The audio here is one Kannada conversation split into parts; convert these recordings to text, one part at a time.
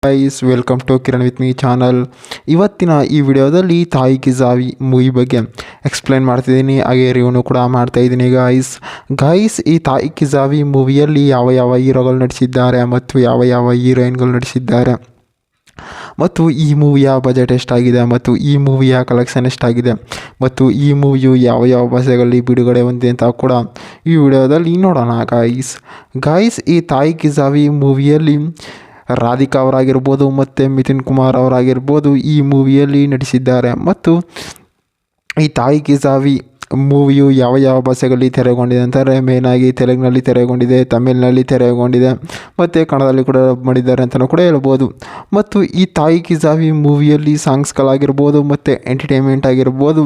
Guys, welcome to Kiran with me channel. ಇವತ್ತಿನ ಈ ವಿಡಿಯೋದಲ್ಲಿ ತಾಯಿ ಕಿ ಜಾವಿ ಮೂವಿ ಬಗ್ಗೆ ಎಕ್ಸ್ಪ್ಲೈನ್ ಮಾಡ್ತಿದ್ದೀನಿ, ಹಾಗೆ ರಿವ್ಯೂ ಕೂಡ ಮಾಡ್ತಾಯಿದ್ದೀನಿ. ಗೈಸ್ ಈ ತಾಯಿ ಕಿ ಜಾವಿ ಮೂವಿಯಲ್ಲಿ ಯಾವ ಯಾವ ಹೀರೋಗಳು ನಟಿಸಿದ್ದಾರೆ ಮತ್ತು ಯಾವ ಯಾವ ಹೀರೋಯಿನ್ಗಳು ನಟಿಸಿದ್ದಾರೆ ಮತ್ತು ಈ ಮೂವಿಯ ಬಜೆಟ್ ಎಷ್ಟಾಗಿದೆ ಮತ್ತು ಈ ಮೂವಿಯ ಕಲೆಕ್ಷನ್ ಎಷ್ಟಾಗಿದೆ ಮತ್ತು ಈ ಮೂವಿಯು ಯಾವ ಯಾವ ಭಾಷೆಗಳಲ್ಲಿ ಬಿಡುಗಡೆ ಹೊಂದಿದೆ ಅಂತ ಕೂಡ ಈ ವಿಡಿಯೋದಲ್ಲಿ ನೋಡೋಣ. ಗೈಸ್ ಈ ತಾಯಿ ಕಿ ಜಾವಿ ಮೂವಿಯಲ್ಲಿ ರಾಧಿಕಾ ಅವರಾಗಿರ್ಬೋದು ಮತ್ತು ಮಿಥುನ್ ಕುಮಾರ್ ಅವರಾಗಿರ್ಬೋದು ಈ ಮೂವಿಯಲ್ಲಿ ನಟಿಸಿದ್ದಾರೆ. ಮತ್ತು ಈ ತಾಯಿ ಕಿ ಜಾವಿ ಮೂವಿಯು ಯಾವ ಯಾವ ಭಾಷೆಗಳಲ್ಲಿ ತೆರೆಗೊಂಡಿದೆ ಅಂತಾರೆ, ಮೇನಾಗಿ ತೆಲುಗಿನಲ್ಲಿ ತೆರೆಗೊಂಡಿದೆ, ತಮಿಳಿನಲ್ಲಿ ತೆರೆಗೊಂಡಿದೆ ಮತ್ತು ಕನ್ನಡದಲ್ಲಿ ಕೂಡ ಡಬ್ ಮಾಡಿದ್ದಾರೆ ಅಂತಲೂ ಕೂಡ ಹೇಳ್ಬೋದು. ಮತ್ತು ಈ ತಾಯಿ ಕಿ ಜಾವಿ ಮೂವಿಯಲ್ಲಿ ಸಾಂಗ್ಸ್ಗಳಾಗಿರ್ಬೋದು ಮತ್ತು ಎಂಟರ್ಟೈನ್ಮೆಂಟ್ ಆಗಿರ್ಬೋದು,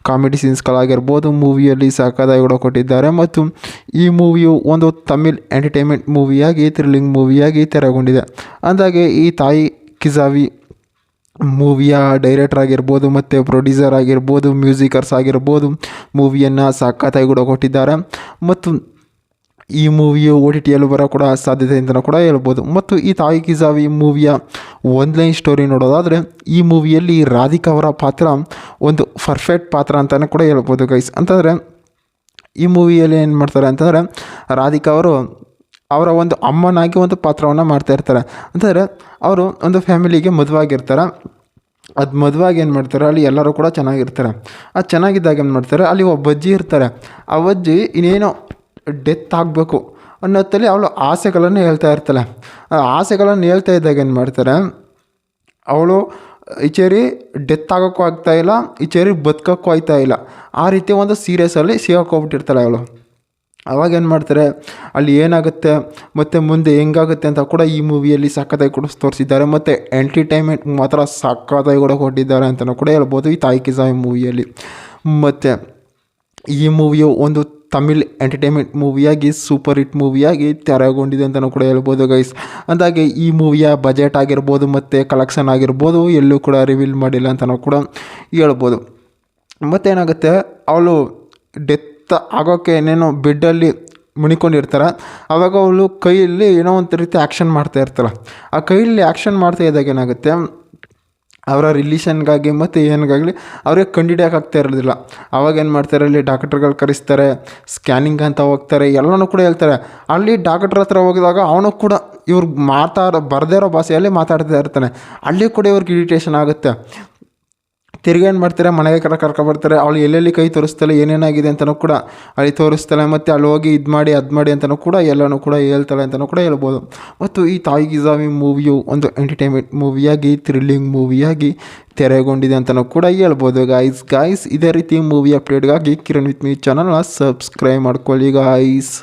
ಕಾಮಿಡಿ ಸೀನ್ಸ್ಗಳಾಗಿರ್ಬೋದು ಮೂವಿಯಲ್ಲಿ ಸಖತ್ತಾಗಿ ಕೂಡ ಕೊಟ್ಟಿದ್ದಾರೆ. ಮತ್ತು ಈ ಮೂವಿಯು ಒಂದು ತಮಿಳ್ ಎಂಟರ್ಟೈನ್ಮೆಂಟ್ ಮೂವಿಯಾಗಿ, ಥ್ರಿಲ್ಲಿಂಗ್ ಮೂವಿಯಾಗಿ ತೆರೆಗೊಂಡಿದೆ. ಅಂದಾಗೆ ಈ ತಾಯಿ ಕಿ ಜಾವಿ ಮೂವಿಯ ಡೈರೆಕ್ಟರ್ ಆಗಿರ್ಬೋದು ಮತ್ತು ಪ್ರೊಡ್ಯೂಸರ್ ಆಗಿರ್ಬೋದು, ಮ್ಯೂಸಿಕರ್ಸ್ ಆಗಿರ್ಬೋದು ಮೂವಿಯನ್ನು ಸಖತ್ತಾಗಿ ಕೂಡ ಕೊಟ್ಟಿದ್ದಾರೆ. ಮತ್ತು ಈ ಮೂವಿಯು OTTಯಲ್ಲಿ ಬರೋ ಕೂಡ ಸಾಧ್ಯತೆ ಅಂತಲೂ ಕೂಡ ಹೇಳ್ಬೋದು. ಮತ್ತು ಈ ತಾಯಿ ಕಿ ಜಾವಿ ಮೂವಿಯ ಒನ್ಲೈನ್ ಸ್ಟೋರಿ ನೋಡೋದಾದರೆ ಈ ಮೂವಿಯಲ್ಲಿ ರಾಧಿಕಾ ಅವರ ಪಾತ್ರ ಒಂದು ಪರ್ಫೆಕ್ಟ್ ಪಾತ್ರ ಅಂತಲೇ ಕೂಡ ಹೇಳ್ಬೋದು ಗೈಸ್. ಅಂತಂದರೆ ಈ ಮೂವಿಯಲ್ಲಿ ಏನು ಮಾಡ್ತಾರೆ ಅಂತಂದರೆ ರಾಧಿಕಾ ಅವರು ಅವರ ಒಂದು ಅಮ್ಮನಾಗಿ ಒಂದು ಪಾತ್ರವನ್ನು ಮಾಡ್ತಾಯಿರ್ತಾರೆ. ಅಂತಂದರೆ ಅವರು ಒಂದು ಫ್ಯಾಮಿಲಿಗೆ ಮದುವಾಗಿರ್ತಾರೆ. ಅದು ಮದುವಾಗಿ ಏನು ಮಾಡ್ತಾರೆ, ಅಲ್ಲಿ ಎಲ್ಲರೂ ಕೂಡ ಚೆನ್ನಾಗಿರ್ತಾರೆ. ಅದು ಚೆನ್ನಾಗಿದ್ದಾಗ ಏನು ಮಾಡ್ತಾರೆ, ಅಲ್ಲಿ ಒಬ್ಬ ಅಜ್ಜಿ ಇರ್ತಾರೆ. ಆ ಅಜ್ಜಿ ಇನ್ನೇನೋ ಡೆತ್ ಆಗಬೇಕು ಅನ್ನೋತ್ತಲ್ಲಿ ಅವಳು ಆಸೆಗಳನ್ನು ಹೇಳ್ತಾ ಇರ್ತಾಳೆ. ಆ ಆಸೆಗಳನ್ನು ಹೇಳ್ತಾ ಇದ್ದಾಗ ಏನು ಮಾಡ್ತಾರೆ, ಅವಳು ಈಚೇರಿ ಡೆತ್ ಆಗೋಕ್ಕೂ ಆಗ್ತಾಯಿಲ್ಲ, ಈಚೇರಿ ಬದುಕೋಕ್ಕೂ ಆಗ್ತಾಯಿಲ್ಲ. ಆ ರೀತಿ ಒಂದು ಸೀರಿಯಸ್ಸಲ್ಲಿ ಸಿಗಾಕೋಗ್ಬಿಟ್ಟಿರ್ತಾಳೆ ಅವಳು. ಅವಾಗೇನು ಮಾಡ್ತಾರೆ, ಅಲ್ಲಿ ಏನಾಗುತ್ತೆ ಮತ್ತು ಮುಂದೆ ಹೆಂಗಾಗುತ್ತೆ ಅಂತ ಕೂಡ ಈ ಮೂವಿಯಲ್ಲಿ ಸಖತ್ತಾಗಿ ಕೂಡ ತೋರಿಸಿದ್ದಾರೆ. ಮತ್ತು ಎಂಟರ್ಟೈನ್ಮೆಂಟ್ ಮಾತ್ರ ಸಖತ್ತಾಗಿ ಕೂಡ ಕೊಟ್ಟಿದ್ದಾರೆ ಅಂತಲೂ ಕೂಡ ಹೇಳ್ಬೋದು ಈ ತಾಯಿ ಕಿ ಜಾವಿ ಮೂವಿಯಲ್ಲಿ. ಮತ್ತು ಈ ಮೂವಿಯು ಒಂದು ತಮಿಳ್ ಎಂಟರ್ಟೈನ್ಮೆಂಟ್ ಮೂವಿಯಾಗಿ, ಸೂಪರ್ ಹಿಟ್ ಮೂವಿಯಾಗಿ ತೆರೆಗೊಂಡಿದೆ ಅಂತಲೂ ಕೂಡ ಹೇಳ್ಬೋದು ಗೈಸ್. ಅಂದಾಗೆ ಈ ಮೂವಿಯ ಬಜೆಟ್ ಆಗಿರ್ಬೋದು ಮತ್ತು ಕಲೆಕ್ಷನ್ ಆಗಿರ್ಬೋದು ಎಲ್ಲೂ ಕೂಡ ರಿವೀಲ್ ಮಾಡಿಲ್ಲ ಅಂತಲೂ ಕೂಡ ಹೇಳ್ಬೋದು. ಮತ್ತೇನಾಗುತ್ತೆ, ಅವಳು ಡೆತ್ ಆಗೋಕ್ಕೆ ಏನೇನೋ ಬೆಡ್ಡಲ್ಲಿ ಮುಣಿಕೊಂಡಿರ್ತಾರೆ. ಆವಾಗ ಅವಳು ಕೈಯಲ್ಲಿ ಏನೋ ಒಂದು ರೀತಿ ಆ್ಯಕ್ಷನ್ ಮಾಡ್ತಾ ಇರ್ತಾಳೆ. ಆ ಕೈಯಲ್ಲಿ ಆ್ಯಕ್ಷನ್ ಮಾಡ್ತಾ ಇದ್ದಾಗ ಏನಾಗುತ್ತೆ, ಅವರ ರಿಲೇಷನ್ಗಾಗಿ ಮತ್ತು ಏನಿಗಾಗಲಿ ಅವ್ರಿಗೆ ಕಂಡುಹಿಡಿಯೋಕ್ಕಾಗ್ತಾ ಇರೋದಿಲ್ಲ. ಆವಾಗ ಏನು ಮಾಡ್ತಾರೆ, ಅಲ್ಲಿ ಡಾಕ್ಟ್ರುಗಳು ಕರೆಸ್ತಾರೆ, ಸ್ಕ್ಯಾನಿಂಗ್ ಅಂತ ಹೋಗ್ತಾರೆ, ಎಲ್ಲನೂ ಕೂಡ ಹೇಳ್ತಾರೆ. ಅಲ್ಲಿ ಡಾಕ್ಟ್ರ್ ಹತ್ರ ಹೋಗಿದಾಗ ಅವನು ಕೂಡ ಇವ್ರು ಬರದೇ ಇರೋ ಭಾಷೆಯಲ್ಲಿ ಮಾತಾಡ್ತಾ ಇರ್ತಾನೆ. ಅಲ್ಲಿ ಕೂಡ ಇವ್ರಿಗೆ ಇರಿಟೇಷನ್ ಆಗುತ್ತೆ. ತಿರ್ಗಿ ಏನು ಮಾಡ್ತಾರೆ, ಮನೆಗೆ ಕರ್ಕೊಬರ್ತಾರೆ. ಅವಳು ಎಲ್ಲೆಲ್ಲಿ ಕೈ ತೋರಿಸ್ತಾಳೆ, ಏನೇನಾಗಿದೆ ಅಂತಲೂ ಕೂಡ ಅಲ್ಲಿ ತೋರಿಸ್ತಾಳೆ. ಮತ್ತು ಅಲ್ಲಿ ಹೋಗಿ ಇದು ಮಾಡಿ ಅದು ಮಾಡಿ ಅಂತಲೂ ಕೂಡ ಎಲ್ಲನೂ ಕೂಡ ಹೇಳ್ತಾಳೆ ಅಂತಲೂ ಕೂಡ ಹೇಳ್ಬೋದು. ಮತ್ತು ಈ ತಾಯಿ ಕಿ ಜಾವಿ ಮೂವಿಯು ಒಂದು ಎಂಟರ್ಟೈನ್ಮೆಂಟ್ ಮೂವಿಯಾಗಿ, ಥ್ರಿಲ್ಲಿಂಗ್ ಮೂವಿಯಾಗಿ ತೆರೆಗೊಂಡಿದೆ ಅಂತಲೂ ಕೂಡ ಹೇಳ್ಬೋದು ಗಾಯ್ಸ್. ಇದೇ ರೀತಿ ಮೂವಿ ಅಪ್ಡೇಟ್ಗಾಗಿ ಕಿರಣ್ ವಿತ್ ಮೀ ಚಾನಲ್ನ ಸಬ್ಸ್ಕ್ರೈಬ್ ಮಾಡ್ಕೊಳ್ಳಿ ಗಾಯ್ಸ್.